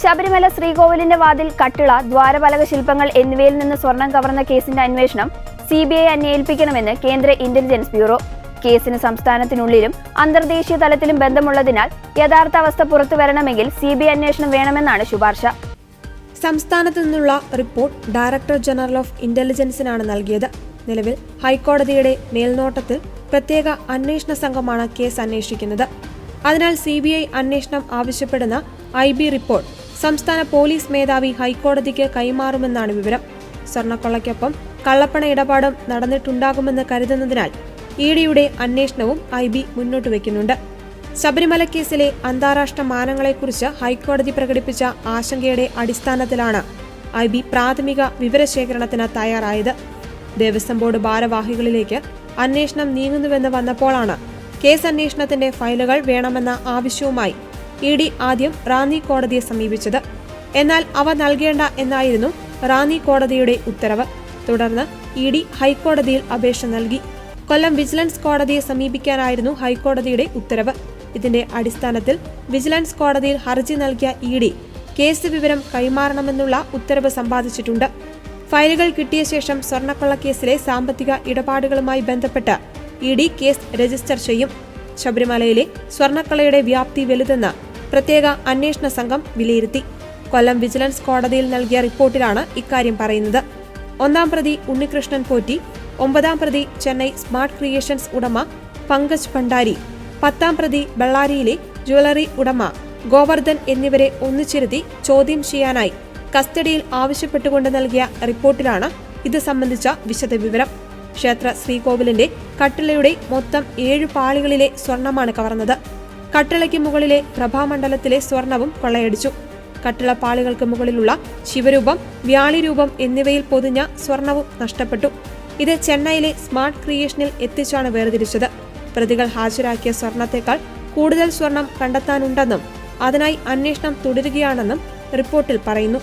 ശബരിമല ശ്രീകോവിലിന്റെ വാതിൽ, കട്ടിള, ദ്വാരപാലക ശില്പങ്ങൾ എന്നിവയിൽ നിന്ന് സ്വർണം കവർന്ന കേസിന്റെ അന്വേഷണം CBI ഏൽപ്പിക്കണമെന്ന് കേന്ദ്ര ഇന്റലിജൻസ് ബ്യൂറോ. കേസിന് സംസ്ഥാനത്തിനുള്ളിലും അന്തർദേശീയ തലത്തിലും ബന്ധമുള്ളതിനാൽ യഥാർത്ഥ അവസ്ഥ പുറത്തുവരണമെങ്കിൽ CBI അന്വേഷണം വേണമെന്നാണ് ശുപാർശ. സംസ്ഥാനത്തു നിന്നുള്ള റിപ്പോർട്ട് ഡയറക്ടർ ജനറൽ ഓഫ് ഇന്റലിജൻസിനാണ് നൽകിയത്. നിലവിൽ ഹൈക്കോടതിയുടെ മേൽനോട്ടത്തിൽ പ്രത്യേക അന്വേഷണ സംഘമാണ് കേസ് അന്വേഷിക്കുന്നത്. അതിനാൽ CBI അന്വേഷണം ആവശ്യപ്പെടുന്ന IB റിപ്പോർട്ട് സംസ്ഥാന പോലീസ് മേധാവി ഹൈക്കോടതിക്ക് കൈമാറുമെന്നാണ് വിവരം. സ്വർണ്ണക്കൊള്ളയ്ക്കൊപ്പം കള്ളപ്പണ ഇടപാടും നടന്നിട്ടുണ്ടാകുമെന്ന് കരുതുന്നതിനാൽ EDയുടെ അന്വേഷണവും IB മുന്നോട്ട് വയ്ക്കുന്നുണ്ട്. ശബരിമല കേസിലെ അന്താരാഷ്ട്ര മാനങ്ങളെക്കുറിച്ച് ഹൈക്കോടതി പ്രകടിപ്പിച്ച ആശങ്കയുടെ അടിസ്ഥാനത്തിലാണ് IB പ്രാഥമിക വിവരശേഖരണത്തിന് തയ്യാറായത്. ദേവസ്വം ബോർഡ് ഭാരവാഹികളിലേക്ക് അന്വേഷണം നീങ്ങുന്നുവെന്ന് വന്നപ്പോഴാണ് കേസ് അന്വേഷണത്തിന്റെ ഫയലുകൾ വേണമെന്ന ആവശ്യവുമായി ED ആദ്യം റാന്നി കോടതിയെ സമീപിച്ചത്. എന്നാൽ അവ നൽകേണ്ട എന്നായിരുന്നു റാന്നി കോടതിയുടെ ഉത്തരവ്. തുടർന്ന് ED ഹൈക്കോടതിയിൽ അപേക്ഷ നൽകി. കൊല്ലം വിജിലൻസ് കോടതിയെ സമീപിക്കാനായിരുന്നു ഹൈക്കോടതിയുടെ ഉത്തരവ്. ഇതിന്റെ അടിസ്ഥാനത്തിൽ വിജിലൻസ് കോടതിയിൽ ഹർജി നൽകിയ ED കേസ് വിവരം കൈമാറണമെന്നുള്ള ഉത്തരവ് സമ്പാദിച്ചിട്ടുണ്ട്. ഫയലുകൾ കിട്ടിയ ശേഷം സ്വർണ്ണക്കൊള്ളക്കേസിലെ സാമ്പത്തിക ഇടപാടുകളുമായി ബന്ധപ്പെട്ട് ED കേസ് രജിസ്റ്റർ ചെയ്യും. ശബരിമലയിലെ സ്വർണ്ണക്കൊള്ളയുടെ വ്യാപ്തി വലുതെന്ന് പ്രത്യേക അന്വേഷണ സംഘം വിലയിരുത്തി. കൊല്ലം വിജിലൻസ് കോടതിയിൽ നൽകിയ റിപ്പോർട്ടിലാണ് ഇക്കാര്യം പറയുന്നത്. 1-ാം പ്രതി ഉണ്ണികൃഷ്ണൻ പോറ്റി, 9-ാം പ്രതി ചെന്നൈ സ്മാർട്ട് ക്രിയേഷൻസ് ഉടമ പങ്കജ് ഭണ്ഡാരി, 10-ാം പ്രതി ബെള്ളാരിയിലെ ജ്വല്ലറി ഉടമ ഗോവർദ്ധൻ എന്നിവരെ ഒന്നിച്ചിരുത്തി ചോദ്യം ചെയ്യാനായി കസ്റ്റഡിയിൽ ആവശ്യപ്പെട്ടുകൊണ്ട് നൽകിയ റിപ്പോർട്ടിലാണ് ഇത് സംബന്ധിച്ച വിശദവിവരം. ക്ഷേത്ര ശ്രീകോവിലിന്റെ കട്ടിളയുടെ മൊത്തം 7 പാളികളിലെ സ്വർണമാണ് കവർന്നത്. കട്ടിളയ്ക്ക് മുകളിലെ പ്രഭാമണ്ഡലത്തിലെ സ്വർണവും കൊള്ളയടിച്ചു. കട്ടിള പാളികൾക്ക് മുകളിലുള്ള ശിവരൂപം, വ്യാളിരൂപം എന്നിവയിൽ പൊതിഞ്ഞ സ്വർണവും നഷ്ടപ്പെട്ടു. ഇത് ചെന്നൈയിലെ സ്മാർട്ട് ക്രിയേഷനിൽ എത്തിച്ചാണ് വേർതിരിച്ചത്. പ്രതികൾ ഹാജരാക്കിയ സ്വർണത്തേക്കാൾ കൂടുതൽ സ്വർണം കണ്ടെത്താനുണ്ടെന്നും അതിനായി അന്വേഷണം തുടരുകയാണെന്നും റിപ്പോർട്ടിൽ പറയുന്നു.